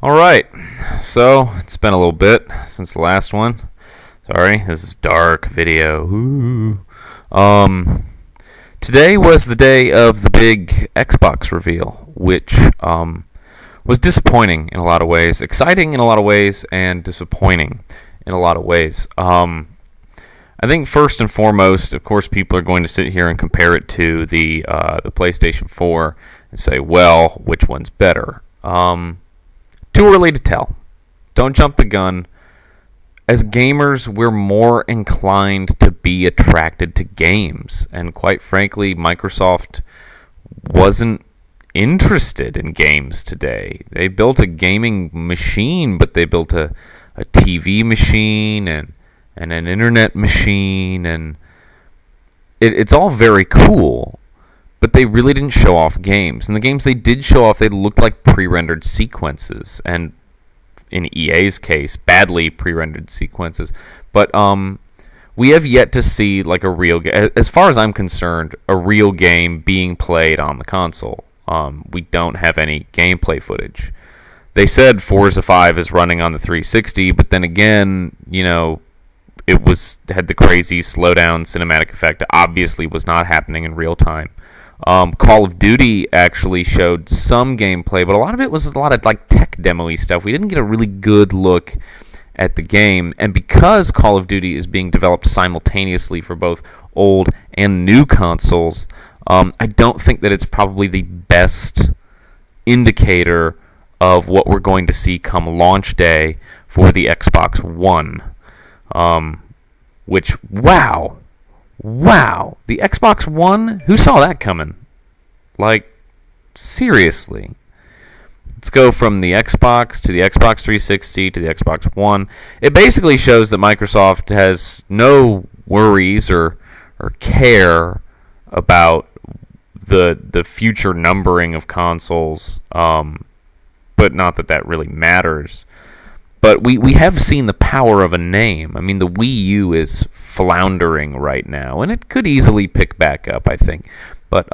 All right, so it's been a little bit since the last one. Sorry, this is dark video. Ooh. Today was the day of the big Xbox reveal, which was disappointing in a lot of ways, exciting in a lot of ways, and disappointing in a lot of ways. I think first and foremost, of course, people are going to sit here and compare it to the PlayStation 4 and say, well, which one's better? Too early to tell. Don't jump the gun. As gamers, we're more inclined to be attracted to games. And quite frankly, Microsoft wasn't interested in games today. They built a gaming machine, but they built a TV machine and an internet machine. And it's all very cool. But they really didn't show off games. And the games they did show off, they looked like pre-rendered sequences. And in EA's case, badly pre-rendered sequences. But we have yet to see like a real game. As far as I'm concerned, a real game being played on the console. We don't have any gameplay footage. They said Forza 5 is running on the 360, but then again, it had the crazy slowdown cinematic effect. It obviously was not happening in real time. Call of Duty actually showed some gameplay, but a lot of it was a lot of like tech demo-y stuff. We didn't get a really good look at the game, and because Call of Duty is being developed simultaneously for both old and new consoles, I don't think that it's probably the best indicator of what we're going to see come launch day for the Xbox One. Which, wow, the Xbox One? Who saw that coming? Like, seriously. Let's go from the Xbox to the Xbox 360 to the Xbox One. It basically shows that Microsoft has no worries or care about the future numbering of consoles, but not that really matters. But we have seen the power of a name. I mean, the Wii U is floundering right now, and it could easily pick back up, I think. But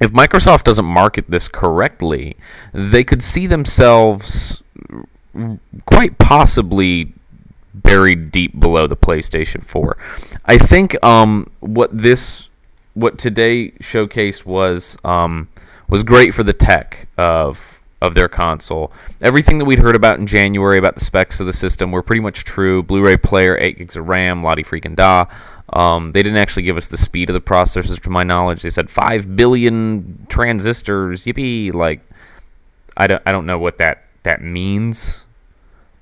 if Microsoft doesn't market this correctly, they could see themselves quite possibly buried deep below the PlayStation 4. I think what today showcased was great for the tech of their console. Everything that we'd heard about in January about the specs of the system were pretty much true. Blu-ray player, 8 gigs of RAM, la di freaking da. They didn't actually give us the speed of the processors, to my knowledge. They said 5 billion transistors, yippee. Like, I don't know what that means.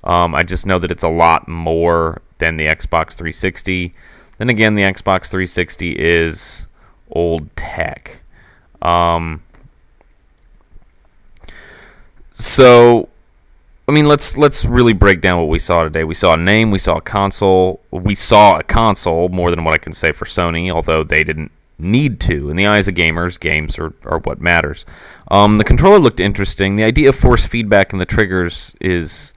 I just know that it's a lot more than the Xbox 360. Then again, the Xbox 360 is old tech. So, I mean, let's really break down what we saw today. We saw a name, we saw a console. We saw a console, more than what I can say for Sony, although they didn't need to. In the eyes of gamers, games are what matters. The controller looked interesting. The idea of force feedback in the triggers is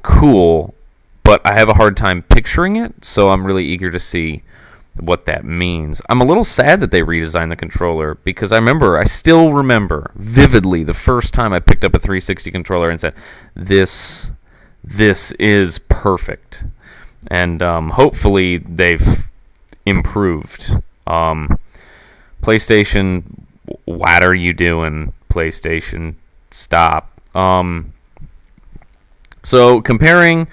cool, but I have a hard time picturing it, so I'm really eager to see what that means. I'm a little sad that they redesigned the controller, because I still remember vividly the first time I picked up a 360 controller and said, this is perfect. And hopefully they've improved. PlayStation, what are you doing? PlayStation, stop. So comparing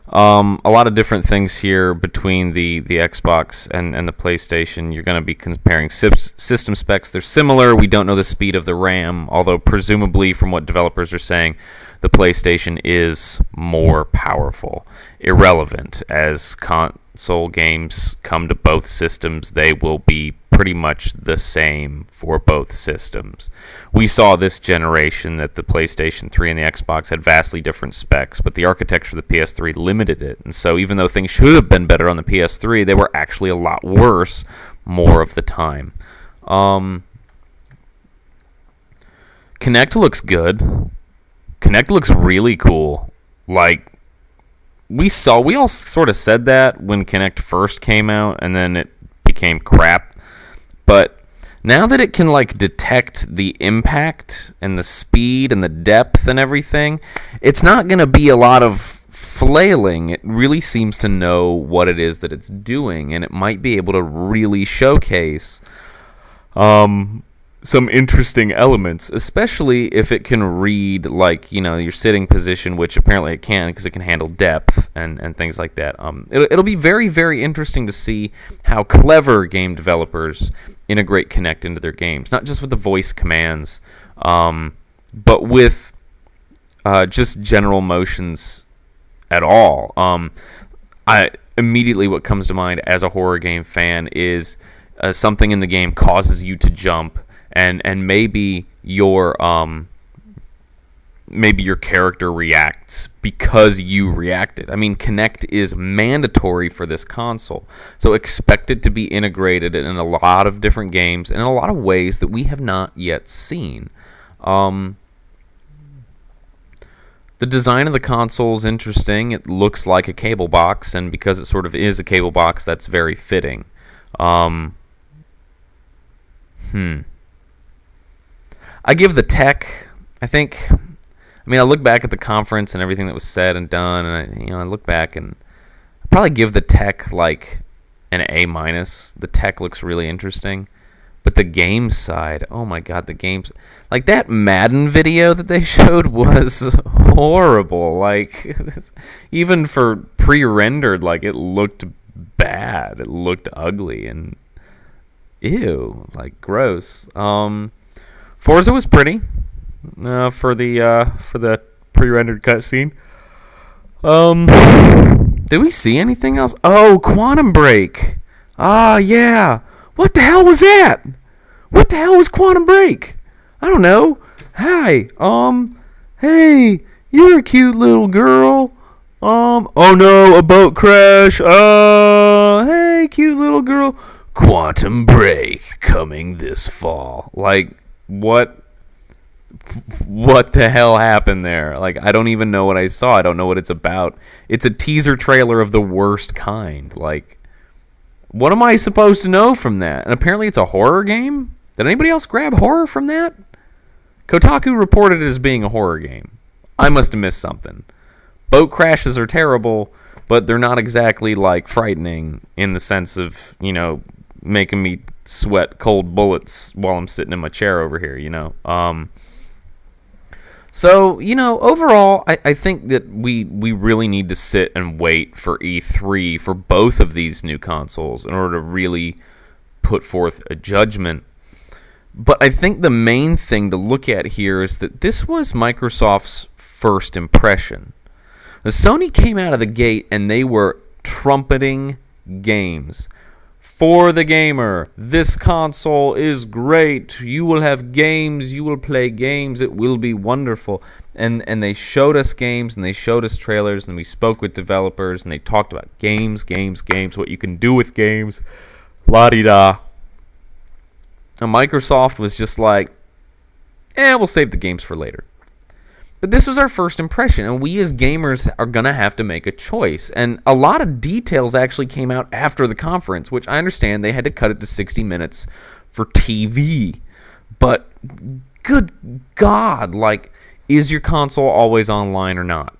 a lot of different things here between the Xbox and the PlayStation. You're going to be comparing system specs. They're similar. We don't know the speed of the RAM, although presumably from what developers are saying, the PlayStation is more powerful. Irrelevant. As console games come to both systems, they will be pretty much the same for both systems. We saw this generation that the PlayStation 3 and the Xbox had vastly different specs, but the architecture of the PS3 limited it. And so even though things should have been better on the PS3, they were actually a lot worse more of the time. Kinect looks good. Kinect looks really cool. Like, we all sort of said that when Kinect first came out, and then it became crap. But Now that it can like detect the impact and the speed and the depth and everything, it's not going to be a lot of flailing. It really seems to know what it is that it's doing, and it might be able to really showcase some interesting elements, especially if it can read, like, your sitting position, which apparently it can because it can handle depth and things like that. It'll be very, very interesting to see how clever game developers integrate Kinect into their games, not just with the voice commands, but with just general motions at all. Immediately what comes to mind as a horror game fan is something in the game causes you to jump, and maybe your character reacts because you reacted. I mean, Kinect is mandatory for this console, so expect it to be integrated in a lot of different games and in a lot of ways that we have not yet seen. The design of the console is interesting. It looks like a cable box, and because it sort of is a cable box, that's very fitting. I give the tech, I look back at the conference and everything that was said and done, and I look back and I probably give the tech like an A-. The tech looks really interesting, but the game side, oh my god, the games, like that Madden video that they showed was horrible. Like, even for pre-rendered, like, it looked bad. It looked ugly and ew, like gross. Forza was pretty for the pre-rendered cutscene. Did we see anything else? Oh, Quantum Break. Ah, yeah. What the hell was that? What the hell was Quantum Break? I don't know. Hi. Hey, you're a cute little girl. Oh no, a boat crash. Hey, cute little girl. Quantum Break coming this fall. Like, what the hell happened there? Like, I don't even know what I saw. I don't know what it's about. It's a teaser trailer of the worst kind. Like, what am I supposed to know from that? And apparently it's a horror game? Did anybody else grab horror from that? Kotaku reported it as being a horror game. I must have missed something. Boat crashes are terrible, but they're not exactly, like, frightening in the sense of, making me sweat cold bullets while I'm sitting in my chair over here, So, overall, I think that we really need to sit and wait for E3 for both of these new consoles in order to really put forth a judgment. But I think the main thing to look at here is that this was Microsoft's first impression. Now, Sony came out of the gate and they were trumpeting games. For the gamer, this console is great. You will have games. You will play games. It will be wonderful. And they showed us games, and they showed us trailers, and we spoke with developers, and they talked about games, what you can do with games, la-di-da. And Microsoft was just like, we'll save the games for later. But this was our first impression, and we as gamers are going to have to make a choice. And a lot of details actually came out after the conference, which I understand they had to cut it to 60 minutes for TV. But good God, like, is your console always online or not?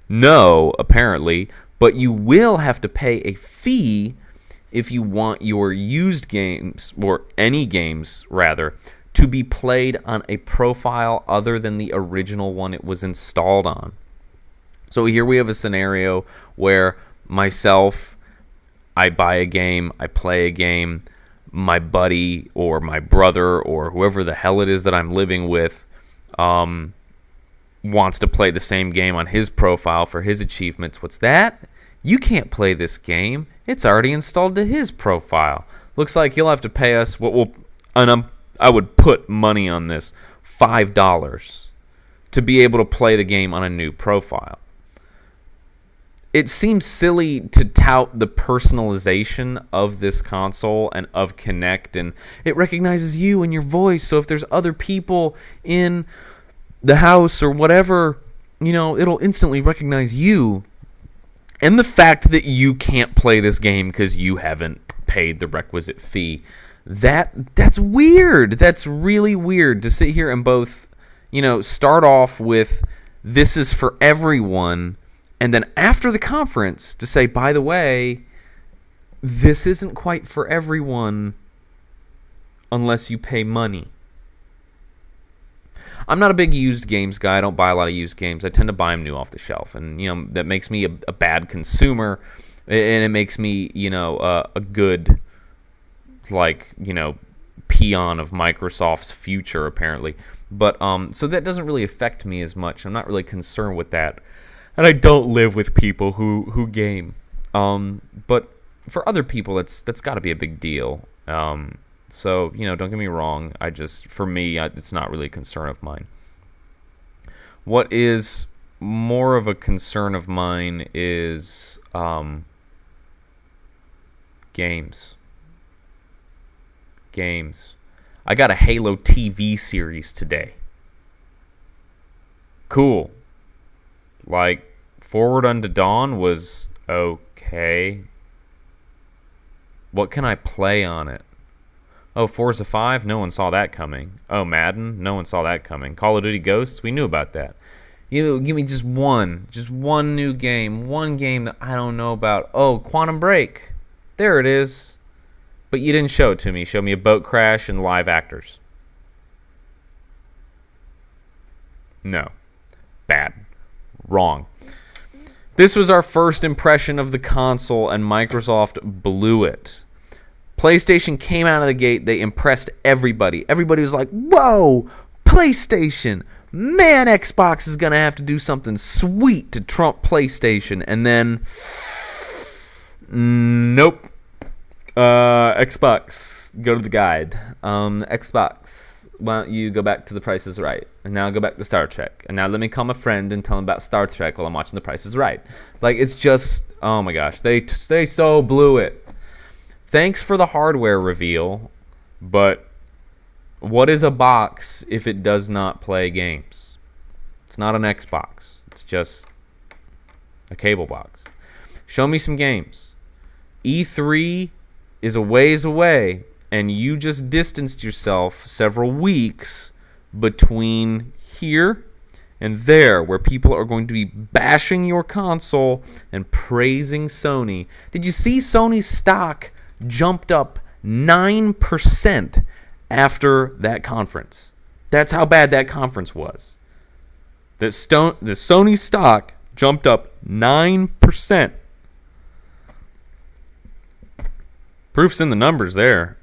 No, apparently, but you will have to pay a fee if you want your used games, or any games, rather, to be played on a profile other than the original one it was installed on. So here we have a scenario where myself, I buy a game, I play a game, my buddy or my brother or whoever the hell it is that I'm living with wants to play the same game on his profile for his achievements. What's that? You can't play this game. It's already installed to his profile. Looks like you'll have to pay us what will... I would put money on this, $5 to be able to play the game on a new profile. It seems silly to tout the personalization of this console and of Kinect, and it recognizes you and your voice, so if there's other people in the house or whatever, it'll instantly recognize you. And the fact that you can't play this game because you haven't paid the requisite fee, That's weird. That's really weird to sit here and both, start off with this is for everyone, and then after the conference to say, by the way, this isn't quite for everyone unless you pay money. I'm not a big used games guy. I don't buy a lot of used games. I tend to buy them new off the shelf, and that makes me a bad consumer, and it makes me a good peon of Microsoft's future apparently. But so that doesn't really affect me as much. I'm not really concerned with that, and I don't live with people who game. But for other people, that's got to be a big deal. So, don't get me wrong. For me, it's not really a concern of mine. What is more of a concern of mine is games. I got a Halo TV series today. Cool. Forward Unto Dawn was okay. What can I play on it? Oh, Forza 5? No one saw that coming. Oh, Madden? No one saw that coming. Call of Duty Ghosts? We knew about that. Give me just one new game. One game that I don't know about. Oh, Quantum Break. There it is. But you didn't show it to me. Show me a boat crash and live actors. No. Bad. Wrong. This was our first impression of the console, and Microsoft blew it. PlayStation came out of the gate. They impressed everybody. Everybody was like, whoa, PlayStation. Man, Xbox is going to have to do something sweet to trump PlayStation. And then, nope. Xbox, go to the guide. Xbox, why don't you go back to The Price is Right? And now go back to Star Trek. And now let me call my friend and tell him about Star Trek while I'm watching The Price is Right. It's just, oh my gosh, they so blew it. Thanks for the hardware reveal, but what is a box if it does not play games? It's not an Xbox. It's just a cable box. Show me some games. E3 is a ways away, and you just distanced yourself several weeks between here and there, where people are going to be bashing your console and praising Sony. Did you see Sony's stock jumped up 9% after that conference? That's how bad that conference was. The Sony stock jumped up 9%. Proof's in the numbers there.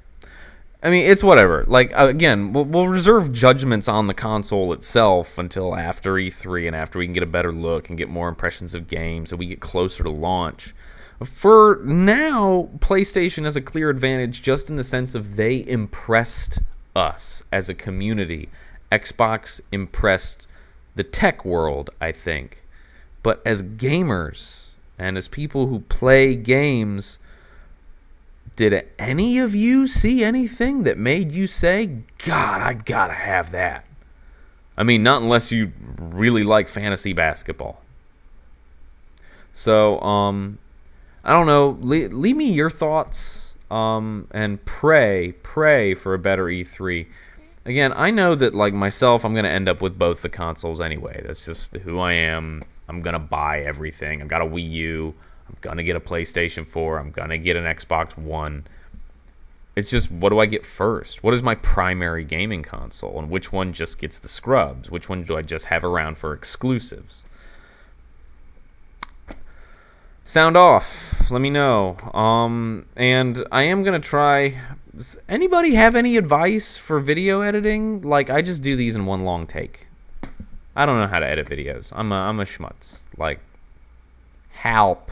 I mean, it's whatever. Again, we'll reserve judgments on the console itself until after E3 and after we can get a better look and get more impressions of games and we get closer to launch. For now, PlayStation has a clear advantage just in the sense of they impressed us as a community. Xbox impressed the tech world, I think. But as gamers and as people who play games, did any of you see anything that made you say, God, I gotta have that? I mean, not unless you really like fantasy basketball. So, I don't know. Leave me your thoughts and pray for a better E3. Again, I know that myself, I'm going to end up with both the consoles anyway. That's just who I am. I'm going to buy everything. I've got a Wii U. I'm going to get a PlayStation 4. I'm going to get an Xbox One. It's just, what do I get first? What is my primary gaming console? And which one just gets the scrubs? Which one do I just have around for exclusives? Sound off. Let me know. And I am going to try... Does anybody have any advice for video editing? I just do these in one long take. I don't know how to edit videos. I'm a schmutz. Help.